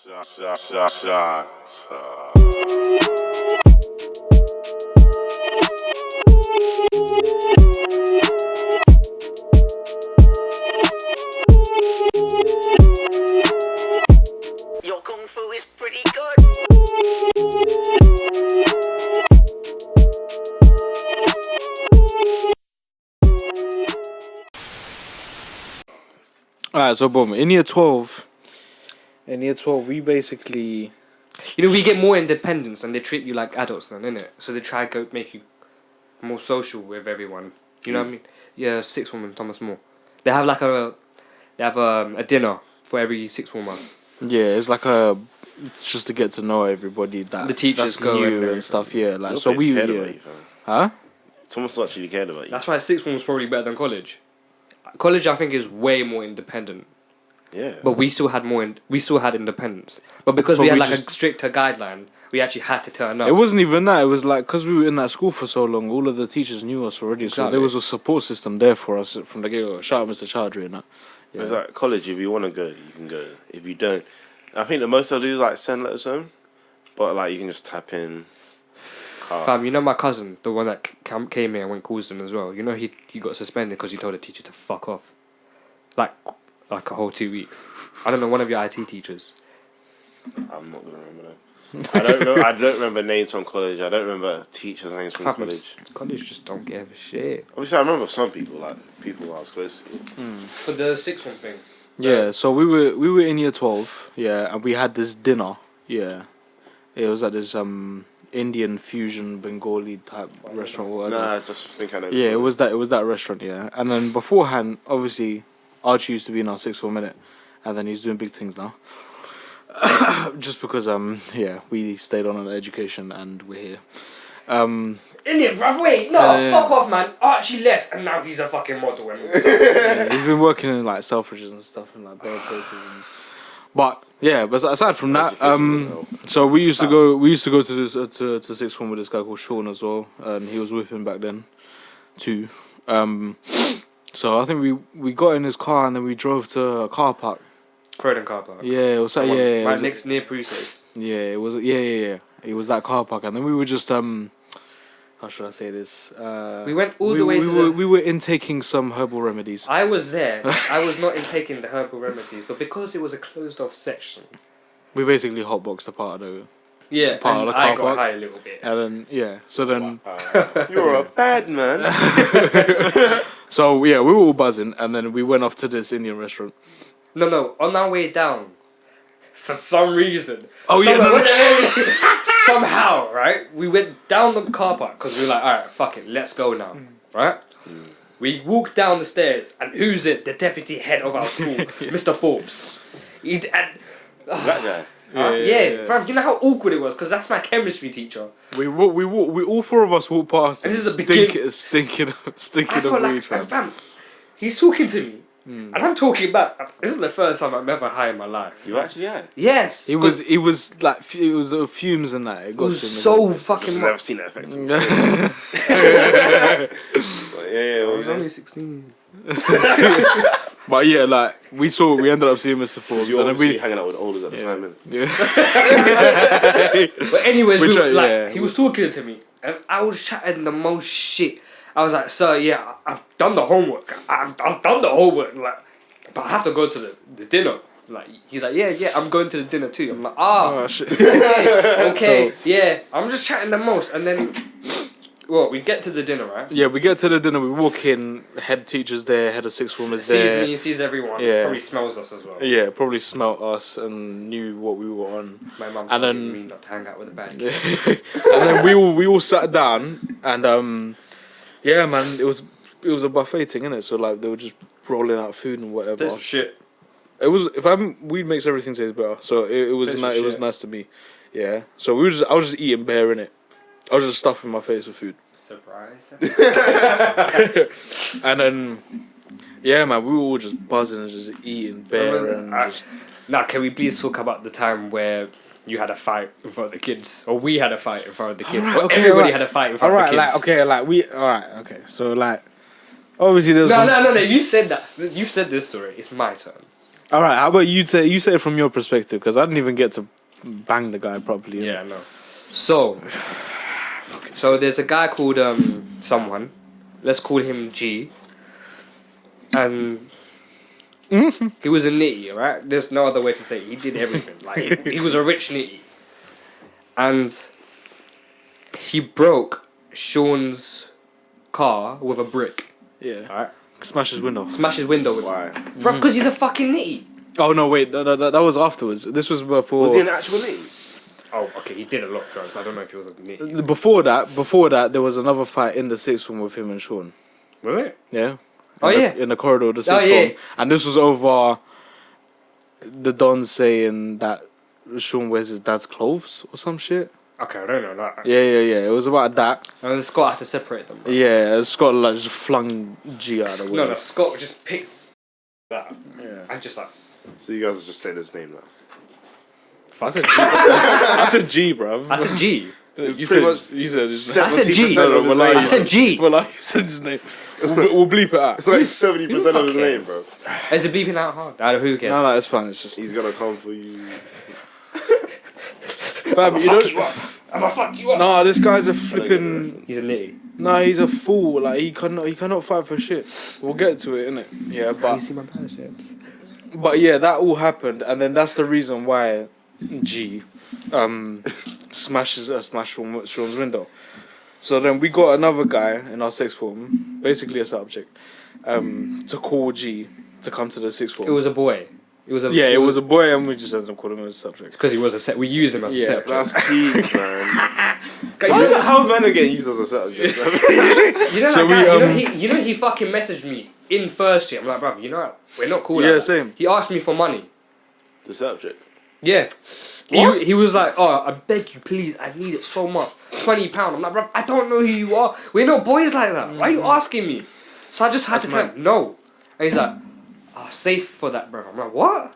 Shot. Your kung fu is pretty good. Alright, so boom. In year 12, we basically... You know, we get more independence and they treat you like adults then, innit? So they try to make you more social with everyone. You know what I mean? Yeah, sixth form and Thomas More. They have like a dinner for every sixth former. Yeah, it's like it's just to get to know everybody that The teachers that's go and new everything. and stuff. Yeah, like Your so place we cared yeah. about you, fam. Huh? Someone actually cared about you. That's why sixth form is probably better than college. College, I think, is way more independent. Yeah. But we still had we still had independence. But because But we had we like just- a stricter guideline, we actually had to turn up. It wasn't even that. It was like because we were in that school for so long, all of the teachers knew us already, so Exactly. there was a support system there for us from the get-go. Shout out Mr. Chowdhury and that. Yeah. It's like college, if you want to go, you can go. If you don't, I think the most they'll do is like send letters home, but like you can just tap in. Fam, you know my cousin, the one that came here and went Coulsdon as well. You know he got suspended because he told the teacher to fuck off, like a whole 2 weeks. I don't know, one of your IT teachers. I'm not gonna remember them. I don't know. I don't remember names from college. I don't remember teachers' names from Fam, college. college just don't give a shit. Obviously, I remember some people, like people I was close to. For the sixth one thing. Yeah, so we were in year 12, yeah, and we had this dinner, yeah. It was at this Indian fusion Bengali type restaurant. What was it? Nah, I just think I know. Yeah, it was that restaurant, yeah. And then beforehand, obviously, Archie used to be in our sixth form minute, and then he's doing big things now. Just because yeah, we stayed on an education and we're here. Indian, bruv, wait, no, Yeah. fuck off, man. Archie left and now he's a fucking model. And Yeah, he's been working in like Selfridges and stuff and like better places. But yeah, but aside from that, so we used to go to this to sixth form with this guy called Sean as well, and he was whipping back then, too. So I think we got in his car and then we drove to a car park. Croydon car park. Yeah, it was like, Come on, yeah, it right was, next near Priestess. yeah, it was yeah. It was that car park, and then we were just how should I say this? We went all the way to we were intaking some herbal remedies. I was there. I was not intaking the herbal remedies, but because it was a closed off section. We basically hotboxed a part of the, Yeah, Part of and the I car got park. high a little bit. and then yeah. So then You're a bad man. so yeah, we were all buzzing, and then we went off to this Indian restaurant. No, on our way down, for some reason. Oh, yeah, no, Somehow, right? We went down the car park because we were like, alright, fuck it, let's go now. Right? We walked down the stairs, and who's it? The deputy head of our school, Mr. Forbes. Black guy. Yeah, bruv, you know how awkward it was because that's my chemistry teacher. We all four of us walked past. And him, this is a stinking I of felt weed, like, fam. fam, he's talking to me, and I'm talking back. This is the first time I've ever high in my life. You actually had. Yes, It was like it was fumes and that. It was so fucking I've never much. seen that effect. much. But yeah, I what was was only it? 16. But yeah, like we ended up seeing Mr. Forbes, You and then obviously we. hanging out with olders at the time, innit? Yeah. But anyways, Which, he yeah. was talking to me, and I was chatting the most shit. I was like, "Sir, yeah, I've done the homework. I've done the homework. Like, but I have to go to the dinner." Like, he's like, "Yeah, I'm going to the dinner too." I'm like, Oh shit. okay, yeah." I'm just chatting the most, and then, well, we get to the dinner, right? Yeah, we get to the dinner. We walk in. Head teacher's there. Head of sixth formers there. Sees me, sees everyone. Yeah. Probably smells us as well. Yeah, probably smelt us and knew what we were on. My mum And told then- me not to hang out with a bad and kid. then we all sat down and yeah, man, it was a buffet thing, innit? So like they were just rolling out food and whatever. This was shit. It was weed makes everything taste better. So it was This nice. was It was shit. nice to me. Yeah. So I was just eating bare in it. I was just stuffing my face with food. Surprise. And then yeah, man, we were all just buzzing and just eating bare and just. Now, can we please talk about the time where you had a fight in front of the kids, or we had a fight in front of the kids, Alright, or okay, everybody right. had a fight in front of the kids? Okay. So like, obviously there's No. You said that. You said this story. It's my turn. All right, how about you say it from your perspective? Because I didn't even get to bang the guy properly. Yeah, no. So there's a guy called someone. Let's call him G. And he was a nitty, right? There's no other way to say it. He did everything. Like he was a rich nitty, and he broke Sean's car with a brick. Yeah. Right? Smash his window. Smash his window with Why? it. Bruv, because he's a fucking nitty. Oh no, wait, that was afterwards. This was before. Was he an actual name? Oh, okay, he did a lot of drugs. I don't know if he was a nitty. Before that, there was another fight in the sixth form with him and Sean. Was it? Yeah. Oh, In the- yeah. In the corridor of the sixth yeah. form, and this was over the Don saying that Sean wears his dad's clothes or some shit. Okay, I don't know that. Yeah. It was about that. And Scott had to separate them. Bro. Yeah, Scott like just flung G out of the way. No, Scott just picked that. Yeah. And just like, So you guys are just saying his name now. I said G. I said G, bruv. I said G. You pretty much you said his name. I said G. 70% of his Well, name. I said G. Well, like, you said his name. We'll bleep it out. Like 70% of his fuck name, cares? bro. Is it bleeping out hard? I don't know who cares. No, it's fine. It's just. He's gonna come for you. Fam, you don't. I'm gonna fuck you up. Nah, this guy's a flipping. He's a nitty. Nah, he's a fool. Like he cannot fight for shit. We'll get to it, innit? Yeah, You but see my biceps? yeah, that all happened, and then that's the reason why G smashed Sean's window. So then we got another guy in our sixth form, basically a subject, to call G to come to the sixth form. It was a boy. It was a it was a boy, and we just ended up calling him a subject. because he was a set. We used him as a Yeah, set. That's peak, man. You How's man getting used as a set? know, So that guy, we, he fucking messaged me in first year. I'm like, bruv, you know what? We're not cool. Yeah, like that. same. He asked me for money. The subject. Yeah. What? He was like, oh, I beg you, please, I need it so much. £20. I'm like, bruv, I don't know who you are. We're not boys like that. Why are you asking me? So I just had to tell him, no. And he's like, safe for that, bro. I'm like, what?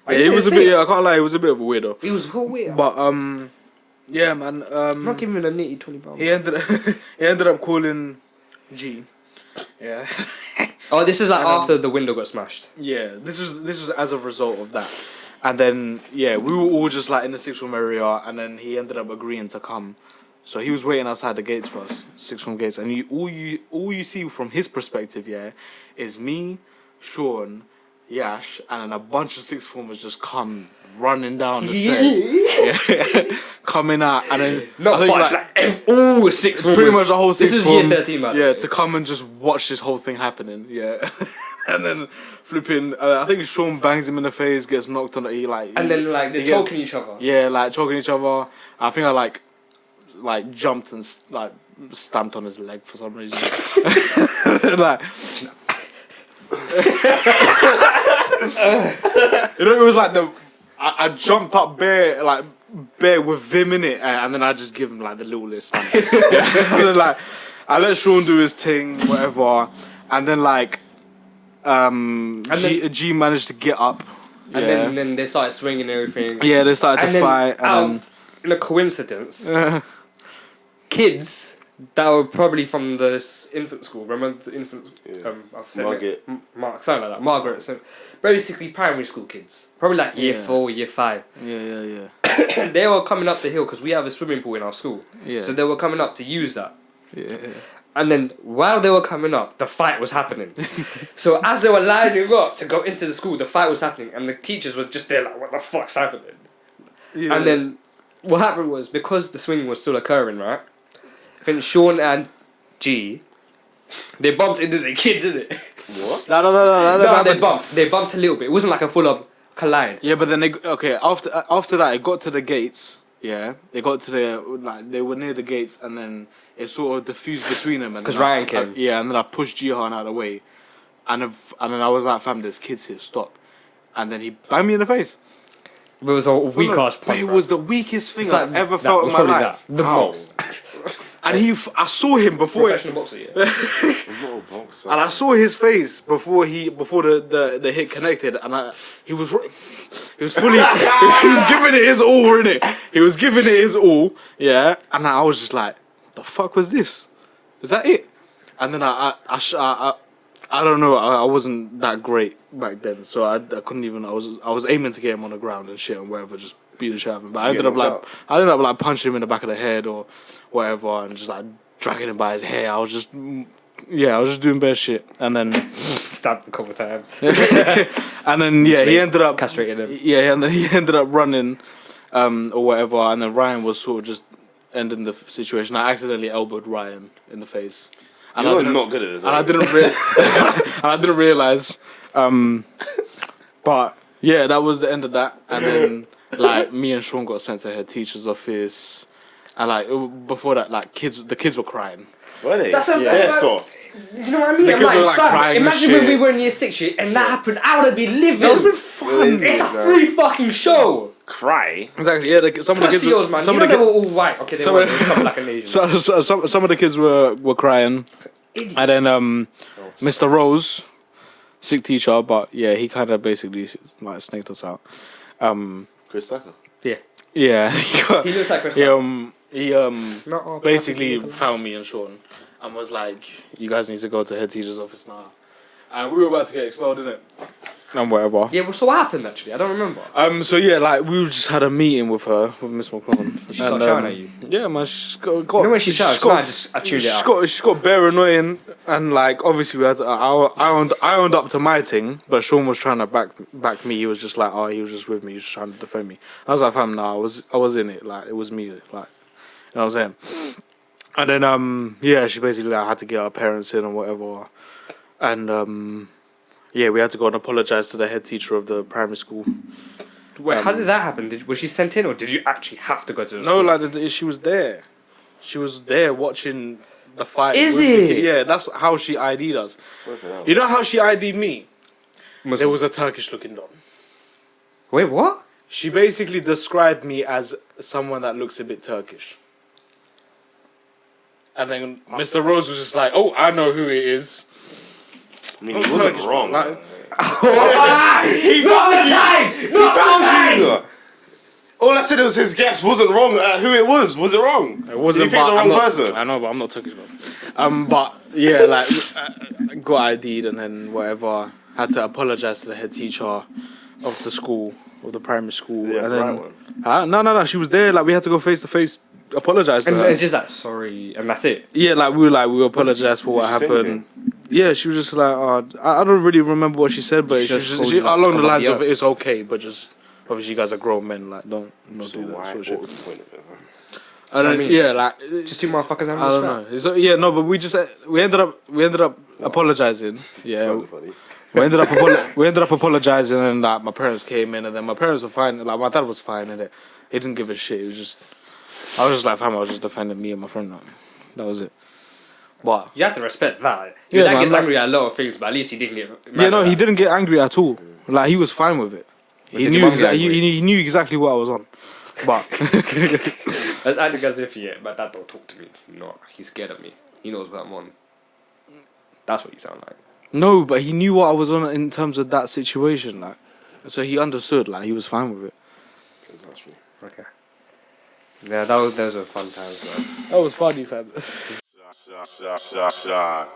Why yeah, you he saying was a safe? bit. I can't lie, he was a bit of a weirdo. He was so weird. But yeah, man. I'm not giving him a nitty £20. He ended up calling G. Yeah. Oh, this is like after the window got smashed. Yeah, this was as a result of that. And then yeah, we were all just like in the sixth form area, and then he ended up agreeing to come. So he was waiting outside the gates for us, sixth form gates, and all you see from his perspective, yeah, is me, Sean, Yash, and then a bunch of sixth formers just come running down the stairs, yeah, coming out, and then Not I think, much, like all six formers. pretty much the whole This sixth is form, year 13, man. yeah, to come and just watch this whole thing happening, yeah. And then flipping, I think Sean bangs him in the face, gets knocked on the And then like they're he gets- choking each other. yeah, like choking each other. I think I like jumped and like stamped on his leg for some reason. Like, you know, it was like I jumped up bare with him in it, and then I just give him like the littlest stamp. Yeah. And then like I let Sean do his thing, whatever, and then like G managed to get up. And Yeah. then they started swinging and everything. Yeah, they started And to then fight, and in a coincidence, then kids that were probably from the infant school. Remember the infant? Yeah. I've said Margaret. something like that. Margaret. So basically, primary school kids, probably like year Yeah. 4, year 5. yeah. They were coming up the hill because we have a swimming pool in our school. Yeah. So they were coming up to use that. Yeah. And then while they were coming up, the fight was happening. So as they were lining up to go into the school, the fight was happening, and the teachers were just there like, "What the fuck's happening?" Yeah. And then what happened was, because the swinging was still occurring, right? I think Sean and G, they bumped into the kids, innit? What? No, they bumped a little bit. It wasn't like a full up collide. Yeah, but then after that, it got to the gates. Yeah, they got to they were near the gates, and then it sort of diffused between them. And 'Cause then Ryan came. yeah, and then I pushed Jihan out of the way, and then I was like, "Fam, there's kids here, stop!" And then he banged me in the face. It was a weak ass But punch. it bro. was the weakest thing It's like I've ever that felt was in my probably life. that. The How? most And I saw him before, professional boxer, yeah. I'm not a boxer. and I saw his face before the hit connected, and he was fully he was giving it his all, innit? He was giving it his all, yeah. And I was just like, "What the fuck was this? Is that it?" And then I I don't know. I wasn't that great back then, so I couldn't even. I was aiming to get him on the ground and shit and whatever, just beat the shit out of him. But Did you get knocked out? I ended up like punching him in the back of the head or whatever, and just like dragging him by his hair. I was just doing bad shit, and then Stabbed a couple times. and then he ended up Castrated him. Yeah, and then he ended up running, or whatever, and then Ryan was sort of just ending the situation. I accidentally elbowed Ryan in the face. And You're I didn't- not good at this. and are I you? didn't realize. But yeah, that was the end of that. And then like me and Sean got sent to her teacher's office, and like before that, like the kids were crying. Were they? That's a- They're that's- soft. You know what I mean? The I'm kids were, like, fam, crying and imagine when shit. we were in year 6 and that happened. I would have been living. That would have been fun. It's a free fucking show. Cry. Exactly. Yeah, some of the kids. Pussios, man. Some You of know the they were kids. all white. Okay, they some were of- something like an Asian. Some of the kids were crying, and then Mr. Rose, sick teacher, but yeah, he kind of basically like snaked us out. Chris Tucker. Yeah. Yeah, He looks like Chris. he Not all basically black people. found me and Sean and was like, "You guys need to go to head teacher's office now." And we were about to get expelled, innit? And whatever. Yeah, well, so what happened actually? I don't remember. So yeah, like we just had a meeting with her, with Miss McCron. She started shouting at you? Yeah, man. She's got. You know when she shouts? she's got- I tuned it she's out. She's got bare annoying, and like obviously we had. I owned up to my thing, but Sean was trying to back me. He was just like, he was just with me. He was just trying to defend me. I was like, fam, nah, I was in it. Like it was me. Like, you know what I'm saying? And then yeah, she basically like, had to get our parents in and whatever, and yeah, we had to go and apologize to the head teacher of the primary school. Wait, how did that happen? Was she sent in, or did you actually have to go to the No, school? like she was there. She was there watching the fight. Is with the it? kid. Yeah, that's how she ID'd us. You know how she ID'd me? Muslim. There was a Turkish-looking don. Wait, what? She basically described me as someone that looks a bit Turkish. And then Mr. Rose was just like, "Oh, I know who it is." I mean, he wasn't Turkish, wrong. like- He found you. All I said was his guess wasn't wrong. Who it was it wrong? It wasn't. Did you pick but the I'm wrong not- person? I know, but I'm not Turkish, bro. But yeah, like got ID'd and then whatever. Had to apologize to the head teacher of the school, of the primary school. Yeah, that's and the then, right one. No. She was there. Like we had to go face to face, apologize to And her. it's just like sorry, and that's it. Yeah, we apologized for what Did she say happened. Yeah, she was just like, I don't really remember what she said, but she was just just, told you, like, along the scum of lines the of it's okay, but just obviously you guys are grown men, like don't So do that why? sort of What shit. was the point of it? I don't, I mean? yeah, like Just two motherfuckers having I a don't scrap. know. Yeah, no, but we ended up apologizing. Yeah, Sounded funny. we ended up apologizing, and like my parents came in, and then my parents were fine. Like my dad was fine, and he didn't give a shit. It was just, I was just like, fam, I was just defending me and my friend. Like, that was it. But You have to respect that. Yeah, Your dad man, gets like- angry at a lot of things, but at least he didn't get. yeah, no, mad at he that. didn't get angry at all. Like he was fine with it. He did your knew mum get exactly. angry? He knew exactly what I was on. But That's acting as if my dad don't talk to me. No, he's scared of me. He knows what I'm on. That's what you sound like. no, but he knew what I was on in terms of that situation. Like, so he understood. Like he was fine with it. That's me. Okay. Yeah, those were fun times, man. That was funny, fam. Shot.